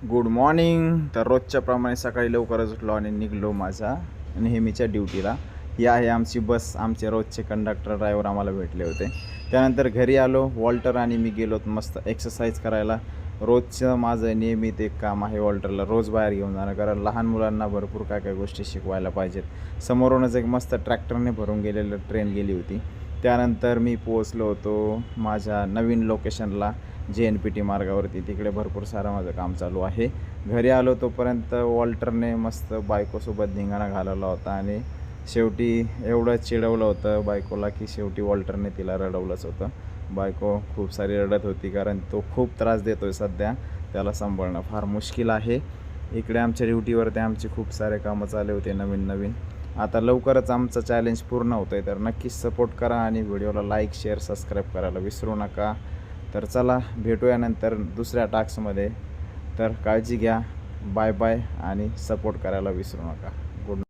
Good morning. तर रोजच्या प्रमाणे सकाळी लवकरच उठलो आणि निघलो माझ्या नेहमीच्या ड्युटीला. ही आहे आमची बस. आमचे रोजचे कंडक्टर ड्रायव्हर आम्हाला भेटले होते. त्यानंतर घरी आलो. वॉल्टर आणि मी गेलो मस्त एक्सरसाइज करायला. रोजचं माझं नियमित एक काम आहे वॉल्टरला रोज बाहेर घेऊन जाणं, कारण लहान मुलांना भरपूर काय काय गोष्टी शिकवायला पाहिजेत. समोरूनच एक मस्त ट्रॅक्टरने भरून गेलेलं ट्रेन गेली होती. त्यानंतर मी पोहोचलो होतो माझ्या नवीन लोकेशनला, JNPT मार्गावरती. तिकडे भरपूर सारं माझं काम चालू आहे. घरी आलो तोपर्यंत वॉल्टरने मस्त बायकोसोबत धिंगाणा घालवला होता आणि शेवटी एवढं चिडवलं होतं बायकोला की शेवटी वॉल्टरने तिला रडवलंच होतं. बायको खूप सारी रडत होती, कारण तो खूप त्रास देतो आहे सध्या. त्याला सांभाळणं फार मुश्किल आहे. इकडे आमच्या ड्युटीवरती आमचे खूप सारे कामं चालू होते नवीन. आता लवकरच आमचं चॅलेंज पूर्ण होतं आहे, तर नक्कीच सपोर्ट करा आणि व्हिडिओला लाईक, शेअर, सबस्क्राईब करायला विसरू नका. तर चला भेटूया नंतर दुसऱ्या टास्कमध्ये. तर काळजी घ्या. बाय बाय आणि सपोर्ट करायला विसरू नका. गुड